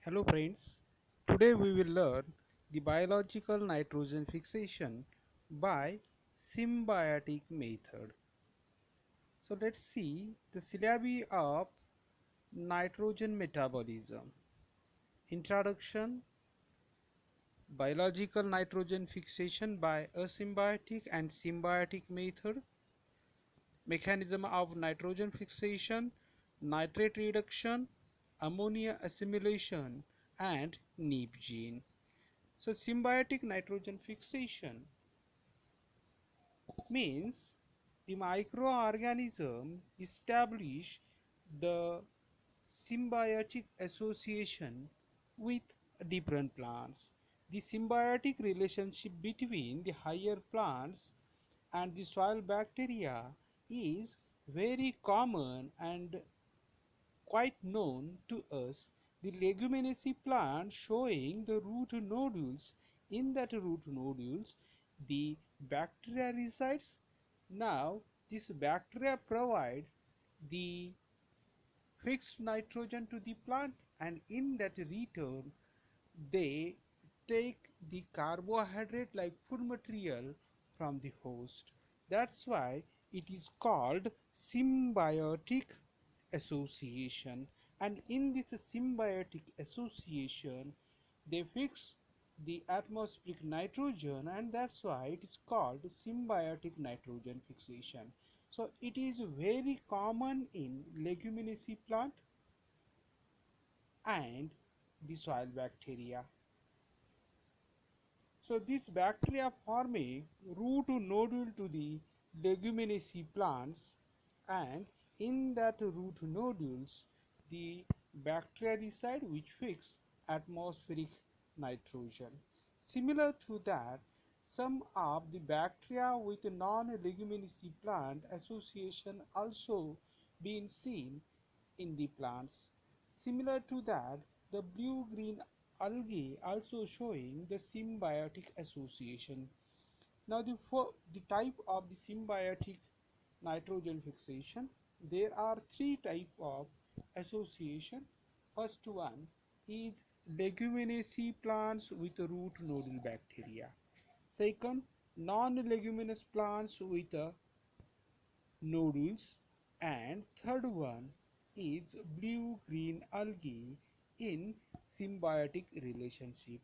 Hello friends, today we will learn the biological nitrogen fixation by symbiotic method. So let's see the syllabi of nitrogen metabolism. Introduction, biological nitrogen fixation by asymbiotic and symbiotic method, mechanism of nitrogen fixation, nitrate reduction, ammonia assimilation and NEP gene. So symbiotic nitrogen fixation means the microorganism establish the symbiotic association with different plants. The symbiotic relationship between the higher plants and the soil bacteria is very common and quite known to us. The leguminaceae plant showing the root nodules. In that root nodules, the bacteria resides. Now, this bacteria provide the fixed nitrogen to the plant, and in that return, they take the carbohydrate like food material from the host. That's why it is called symbiotic association. And in this symbiotic association, they fix the atmospheric nitrogen, and that's why it is called symbiotic nitrogen fixation. So it is very common in leguminaceae plant and the soil bacteria. So this bacteria form a root nodule to the leguminaceae plants, and in that root nodules the bacteria reside which fix atmospheric nitrogen. Similar to that, some of the bacteria with non-leguminaceae plant association also been seen in the plants. Similar to that, the blue-green algae also showing the symbiotic association. Now the type of the symbiotic nitrogen fixation, there are three type of association. First one is leguminaceae plants with root nodule bacteria. Second, non-leguminous plants with nodules, and third one is blue green algae in symbiotic relationship.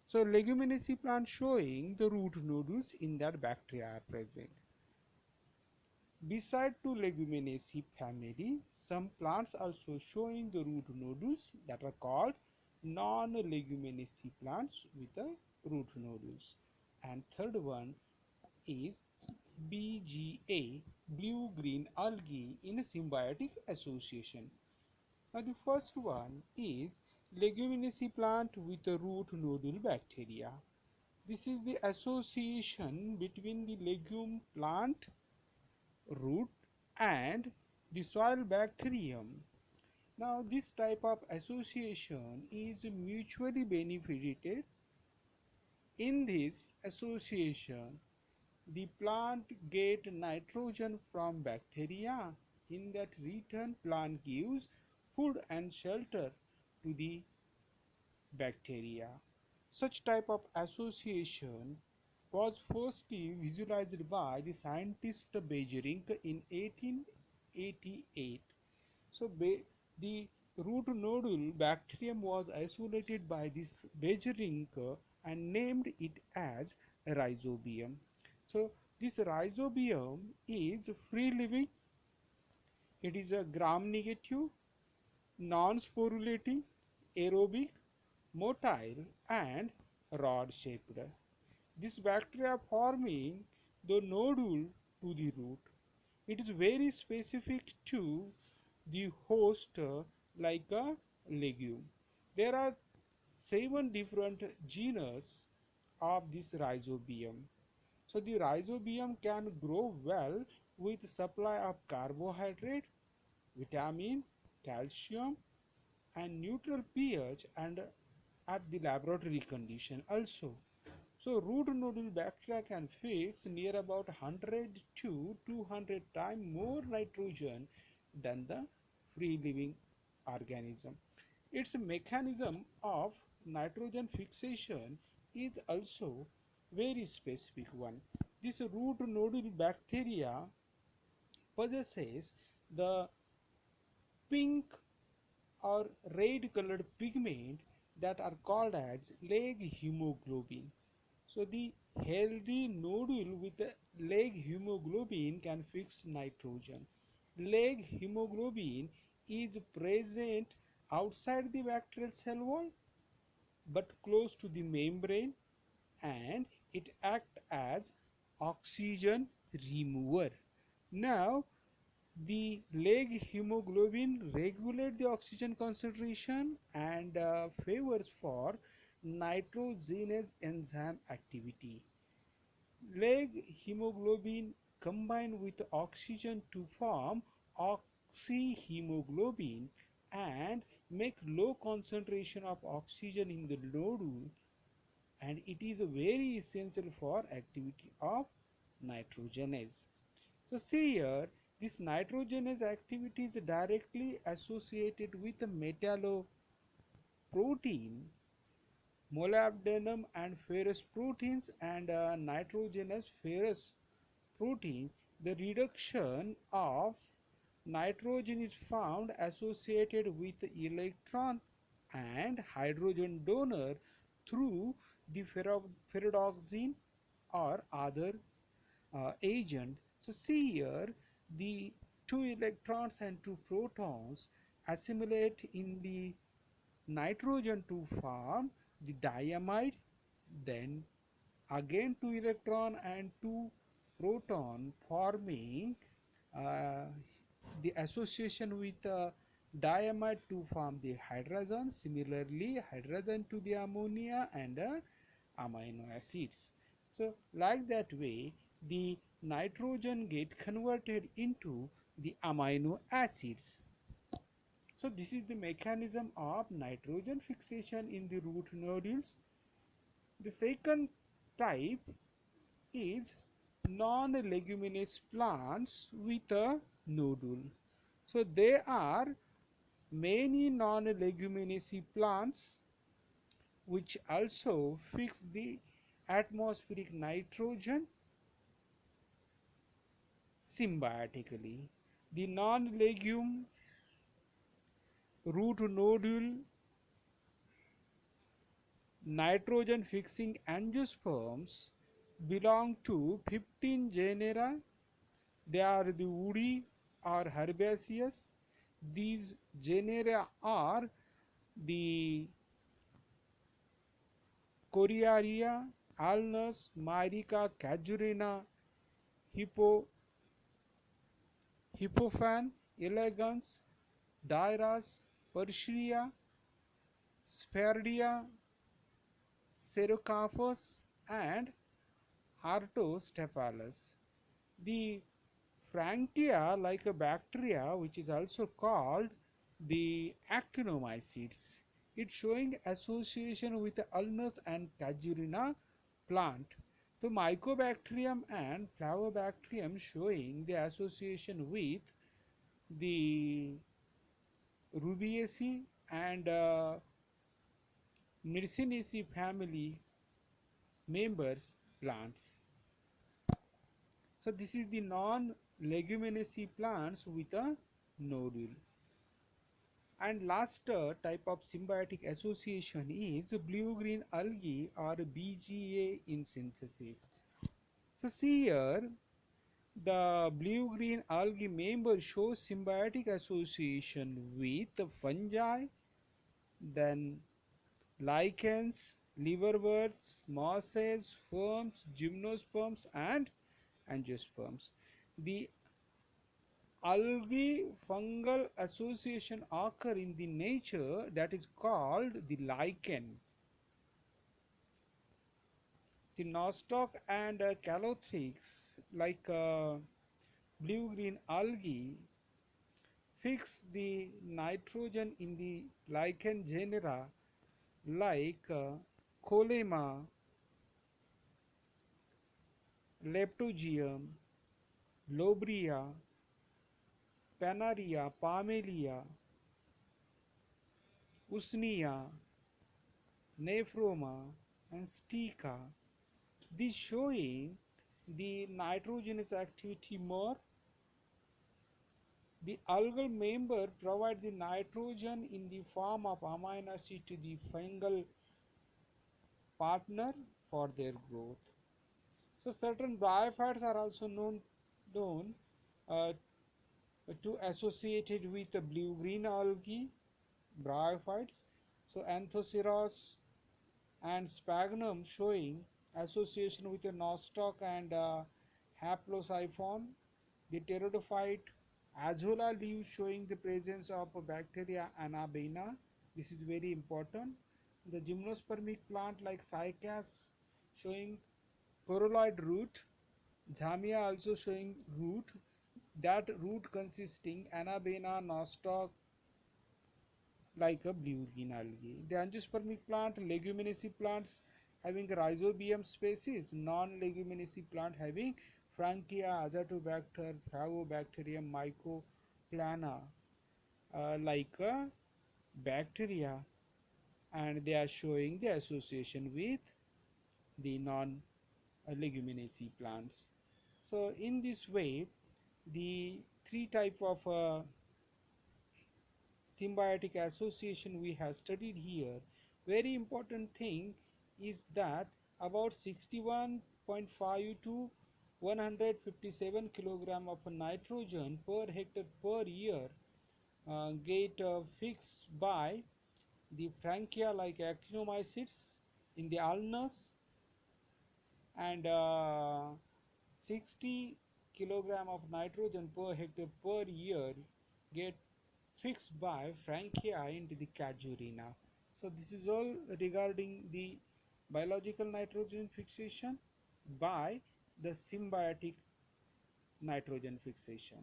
So leguminaceae plant showing the root nodules in that bacteria are present. Beside to leguminaceae family, some plants also showing the root nodules that are called non-leguminaceae plants with the root nodules. And third one is BGA, blue-green algae in a symbiotic association. Now the first one is leguminaceae plant with a root nodule bacteria. This is the association between the legume plant root and the soil bacterium. Now this type of association is mutually benefited. In this association, the plant get nitrogen from bacteria. In that return, plant gives food and shelter to the bacteria. Such type of association was firstly visualized by the scientist Beijerinck in 1888. So the root nodule bacterium was isolated by this Beijerinck and named it as rhizobium. So this rhizobium is free living. It is a gram-negative, non-sporulating, aerobic, motile and rod-shaped. This bacteria forming the nodule to the root. It is very specific to the host like a legume. There are 7 different genus of this rhizobium. So the rhizobium can grow well with supply of carbohydrate, vitamin, calcium and neutral pH and at the laboratory condition also. So root nodule bacteria can fix near about 100 to 200 times more nitrogen than the free living organism. Its mechanism of nitrogen fixation is also very specific one. This root nodule bacteria possesses the pink or red colored pigment that are called as leg hemoglobin. So the healthy nodule with a leg hemoglobin can fix nitrogen. Leg hemoglobin is present outside the bacterial cell wall but close to the membrane, and it acts as oxygen remover. Now the leg hemoglobin regulate the oxygen concentration and favors for nitrogenase enzyme activity. Leg hemoglobin combine with oxygen to form oxyhemoglobin and make low concentration of oxygen in the nodule, and it is very essential for activity of nitrogenase. So see here, this nitrogenase activity is directly associated with the metalloprotein, molybdenum and ferrous proteins, and nitrogenous ferrous protein. The reduction of nitrogen is found associated with electron and hydrogen donor through the ferredoxin or other agent. So see here, the two electrons and two protons assimilate in the nitrogen to form the diamide, then again two electron and two proton forming uh, the association with diamide to form the hydrogen, similarly hydrogen to the ammonia and amino acids. So like that way the nitrogen get converted into the amino acids. So this is the mechanism of nitrogen fixation in the root nodules. The second type is non-leguminous plants with a nodule. So there are many non-leguminous plants which also fix the atmospheric nitrogen symbiotically. The non-legume root nodule nitrogen fixing angiosperms belong to 15 genera. They are the woody or herbaceous. These genera are the Coriaria, Alnus, Myrica, Casuarina, Hippo, Hippophan, elegans, Dairas, Persria, Sphaerdia, Serocarpus, and Artostaphalus. The Frankia, like a bacteria, which is also called the actinomycetes, it's showing association with the ulnus and casuarina plant. The mycobacterium and flavobacterium showing the association with the rubiaceae and Myrcinaceae family members plants. So this is the non-leguminous plants with a nodule. And last type of symbiotic association is blue-green algae or BGA in synthesis. So see here, the blue-green algae member shows symbiotic association with fungi, then lichens, liverworts, mosses, worms, gymnosperms, and angiosperms. The algae fungal association occur in the nature that is called the lichen. The nostoc and calothrix like blue-green algae fix the nitrogen in the lichen genera like Colema, Leptogeum, Lobria, Panaria, Parmelia, Usnea, Nephroma, and Stica. This showing the nitrogenous activity more. The algal member provide the nitrogen in the form of amino acid to the fungal partner for their growth. So certain bryophytes are also known uh, to associated with the blue-green algae bryophytes. So Anthoceros and Sphagnum showing association with the nostoc and Haplosiphon. The pteridophyte Azolla leaves showing the presence of bacteria Anabaena. This is very important. The gymnospermic plant like Cycas showing coralloid root. Zamia also showing root. That root consisting Anabaena nostoc like a blue-green algae. The angiospermic plant, leguminaceae plants having rhizobium species, non-leguminaceae plant having Frankia, Azotobacter, Phagobacterium, Mycoplana, like a bacteria, and they are showing the association with the non-leguminaceae plants. So in this way, the three type of symbiotic association we have studied here. Very important thing is that about 61.5 to 157 kilogram of nitrogen per hectare per year get fixed by the Frankia like actinomycetes in the ulnus, and 60 kilogram of nitrogen per hectare per year get fixed by Frankia into the Casuarina. So this is all regarding the biological nitrogen fixation by the symbiotic nitrogen fixation.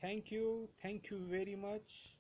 Thank you very much.